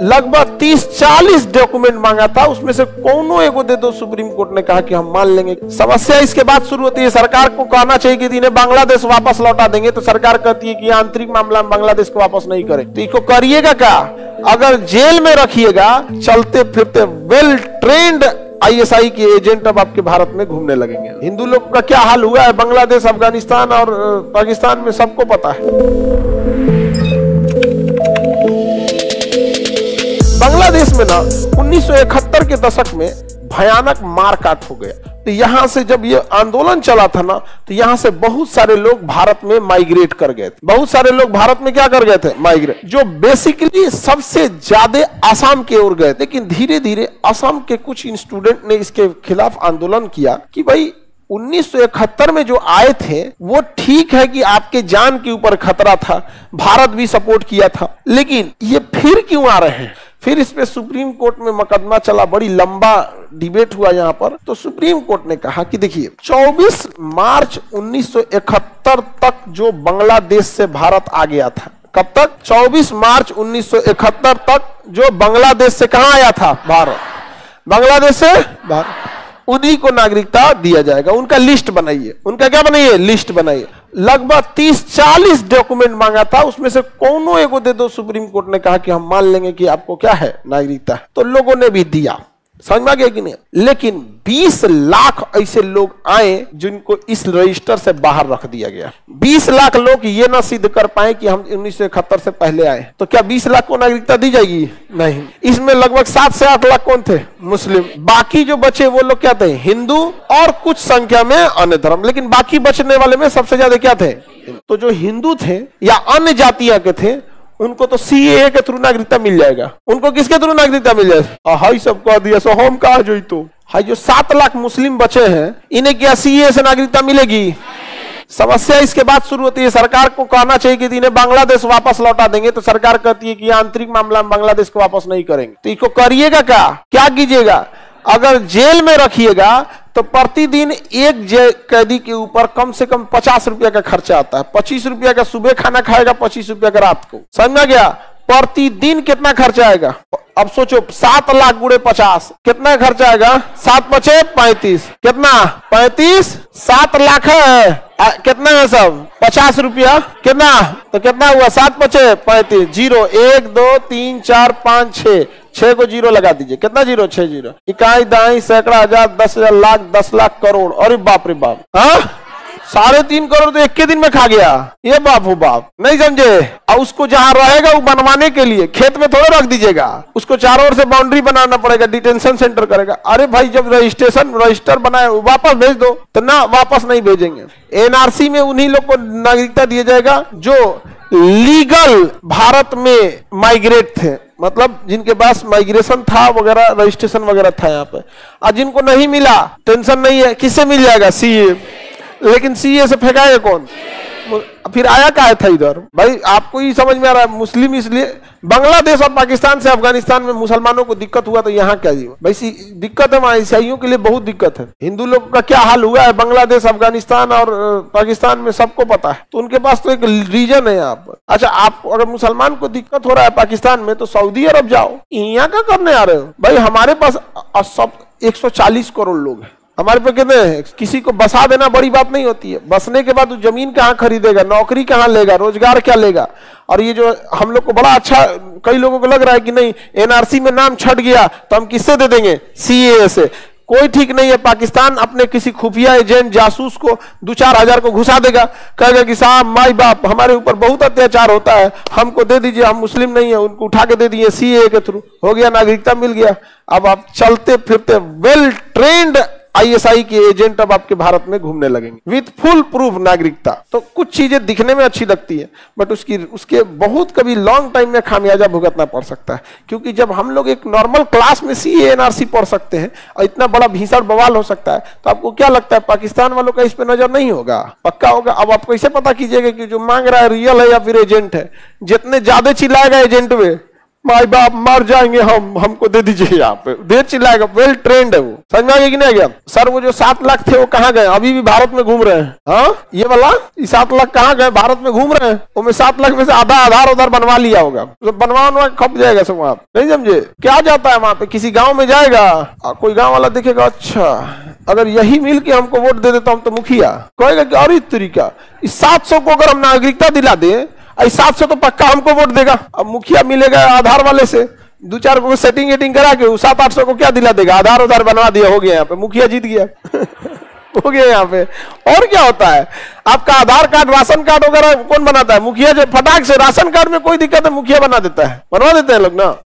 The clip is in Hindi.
लगभग 30-40 डॉक्यूमेंट मांगा था, उसमें से कोनो एगो दे दो। सुप्रीम कोर्ट ने कहा कि हम मान लेंगे। समस्या इसके बाद शुरू होती है, सरकार को कहना चाहिए कि इन्हें बांग्लादेश वापस लौटा देंगे, तो सरकार कहती है कि आंतरिक मामला में बांग्लादेश को वापस नहीं करें। तो इसको करिएगा क्या? अगर जेल में रखिएगा, चलते फिरते वेल ट्रेंड ISI के एजेंट अब आपके भारत में घूमने लगेंगे। हिंदू लोग का क्या हाल हुआ है बांग्लादेश, अफगानिस्तान और पाकिस्तान में सबको पता है। बांग्लादेश में ना 1971 के दशक में भयानक मारकाट हो गया। तो यहां से जब ये आंदोलन चला था ना, तो यहां से बहुत सारे लोग भारत में माइग्रेट कर गए थे। बहुत सारे लोग भारत में क्या कर गए थे? माइग्रेट। जो बेसिकली सबसे ज्यादा आसाम की ओर गए। लेकिन धीरे धीरे असम के कुछ स्टूडेंट ने इसके खिलाफ आंदोलन किया कि भाई 1971 में जो आए थे वो ठीक है कि आपके जान के ऊपर खतरा था, भारत भी सपोर्ट किया था, लेकिन ये फिर क्यों आ रहे हैं? फिर इस पे सुप्रीम कोर्ट में मुकदमा चला, बड़ी लंबा डिबेट हुआ यहाँ पर। तो सुप्रीम कोर्ट ने कहा कि देखिए 24 मार्च 1971 तक जो बांग्लादेश से भारत आ गया था, कब तक? 24 मार्च 1971 तक जो बांग्लादेश से कहां आया था? भारत। बांग्लादेश से भारत, उन्हीं को नागरिकता दिया जाएगा। उनका लिस्ट बनाइए। उनका क्या बनाइए? लिस्ट बनाइए। लगभग 30-40 डॉक्यूमेंट मांगा था, उसमें से कोनो एगो दे दो। सुप्रीम कोर्ट ने कहा कि हम मान लेंगे कि आपको क्या है? नागरिकता। तो लोगों ने भी दिया। समझ में आ गया कि नहीं? लेकिन 20 लाख ऐसे लोग आए जिनको इस रजिस्टर से बाहर रख दिया गया। 20 लाख लोग ये ना सिद्ध कर पाए कि हम 1971 से पहले आए, तो क्या 20 लाख को नागरिकता दी जाएगी? नहीं। इसमें लगभग 7 से 8 लाख कौन थे? मुस्लिम। बाकी जो बचे वो लोग क्या थे? हिंदू और कुछ संख्या में अन्य धर्म। लेकिन बाकी बचने वाले में सबसे ज्यादा क्या थे? तो जो हिंदू थे या अन्य जातियां के थे, उनको तो CAA के थ्रू नागरिकता मिल जाएगा। उनको किसके थ्रू नागरिकता मिल जाएगा? हाई सब कह दिया, सो हम कहा जो तो हाई। जो 7 लाख मुस्लिम बचे हैं, इन्हें क्या CAA से नागरिकता मिलेगी? समस्या इसके बाद शुरू होती है, सरकार को कहना चाहिए कि इन्हें बांग्लादेश वापस लौटा देंगे, तो सरकार कहती है कि आंतरिक मामला में बांग्लादेश को वापस नहीं करेंगे। तो इसको करिएगा क्या? क्या कीजिएगा? अगर जेल में रखिएगा तो प्रतिदिन एक कैदी के ऊपर कम से कम 50 रुपया का खर्चा आता है। 25 रुपया का सुबह खाना खाएगा, 25 रुपया का रात को। समझ गया? प्रतिदिन कितना खर्चा आएगा? अब सोचो 7 लाख गुणे 50 कितना खर्चा आएगा? 7 पचे 35, कितना? 35। 7 लाख है, कितना है सब? 50 रुपया, कितना? तो कितना हुआ? 7 पचे 35। 0 1 2 3 4 5 6, 6 को 0 लगा दीजिए। कितना 0? 6 0। इकाई दाई सैकड़ा हजार 10,000 लाख 10 लाख करोड़। अरे बाप रे बाप, हाँ 3.5 करोड़ तो एक के दिन में खा गया। ये बाप हो बाप, नहीं समझे? और उसको जहां रहेगा वो बनवाने के लिए खेत में थोड़ा रख दीजिएगा, उसको चारों ओर से बाउंड्री बनाना पड़ेगा, डिटेंशन सेंटर करेगा। अरे भाई जब रजिस्टर बनाए वापस भेज दो, तो ना वापस नहीं भेजेंगे। NRC में उन्हीं लोग को नागरिकता दिया जाएगा जो लीगल भारत में माइग्रेट थे, मतलब जिनके पास माइग्रेशन था वगैरह, रजिस्ट्रेशन वगैरह था यहाँ पे। और जिनको नहीं मिला, टेंशन नहीं है, किससे मिल जाएगा? CAA। लेकिन CAA से फेंकाएगा कौन? फिर आया क्या था इधर? भाई आपको ही समझ में आ रहा है, मुस्लिम इसलिए बांग्लादेश और पाकिस्तान से अफगानिस्तान में मुसलमानों को दिक्कत हुआ, तो यहाँ क्या जी? भाई दिक्कत है, वहां ईसाइयों के लिए बहुत दिक्कत है। हिंदू लोग का क्या हाल हुआ है बांग्लादेश, अफगानिस्तान और पाकिस्तान में सबको पता है। तो उनके पास तो एक रीजन है यहाँ पर। अच्छा, आप अगर मुसलमान को दिक्कत हो रहा है पाकिस्तान में, तो सऊदी अरब जाओ। यहाँ क्या करने आ रहे हो भाई? हमारे पास सब 140 करोड़ लोग हैं। हमारे पे कितने हैं? किसी को बसा देना बड़ी बात नहीं होती है। बसने के बाद जमीन कहाँ खरीदेगा, नौकरी कहाँ लेगा, रोजगार क्या लेगा? और ये जो हम लोग को बड़ा अच्छा, कई लोगों को लग रहा है कि नहीं NRC में नाम छट गया तो हम किससे दे देंगे? CAA से। कोई ठीक नहीं है। पाकिस्तान अपने किसी खुफिया एजेंट जासूस को 2-4 हजार को घुसा देगा, कहेगा कि साहब माई बाप हमारे ऊपर बहुत अत्याचार होता है, हमको दे दीजिए, हम मुस्लिम नहीं है, उनको उठा के दे दिए CAA के थ्रू, हो गया, नागरिकता मिल गया। अब आप चलते फिरते वेल ट्रेंड ISI के एजेंट अब आपके भारत में घूमने लगेंगे विथ फुल प्रूफ नागरिकता। तो कुछ चीजें दिखने में अच्छी लगती है, बट उसके बहुत कभी लॉन्ग टाइम में खामियाजा भुगतना पड़ सकता है। क्योंकि जब हम लोग एक नॉर्मल क्लास में CAA NRC पढ़ सकते हैं और इतना बड़ा भीषण बवाल हो सकता है, तो आपको क्या लगता है पाकिस्तान वालों का इस पे नजर नहीं होगा? पक्का होगा। अब आप कैसे पता कीजिएगा कि जो मांग रहा है रियल है या फिर एजेंट है? जितने ज्यादा चिल्लाएगा एजेंट में, माई बाप मर जाएंगे हमको दे दीजिए, यहाँ पे देर चिल्लाएगा, वेल ट्रेंड है वो। समझ में आ गया कि नहीं आ गया? सर वो जो 7 लाख थे वो कहाँ गए? अभी भी भारत में घूम रहे हैं। हाँ ये वाला 7 लाख कहाँ गए? भारत में घूम रहे हैं। वो 7 लाख में से आधा आधार उधार बनवा लिया होगा, तो बनवा खप जाएगा सब वहां, नहीं समझे? क्या जाता है वहां पे? किसी गाँव में जाएगा, कोई गाँव वाला देखेगा, अच्छा अगर यही मिल के हमको वोट दे देता हूं तो मुखिया कहेगा कि अरे तरीका, इस 700 को अगर हम नागरिकता दिला दे, 700 तो पक्का हमको वोट देगा। अब मुखिया मिलेगा आधार वाले से, 2-4 को सेटिंग वेटिंग करा के 700-800 को क्या दिला देगा? आधार उधार बनवा दिया, हो गया यहाँ पे, मुखिया जीत गया। हो गया यहाँ पे। और क्या होता है? आपका आधार कार्ड, राशन कार्ड वगैरह कौन बनाता है? मुखिया। जो फटाक से राशन कार्ड में कोई दिक्कत है, मुखिया बना देता है, बनवा देते हैं लोग ना।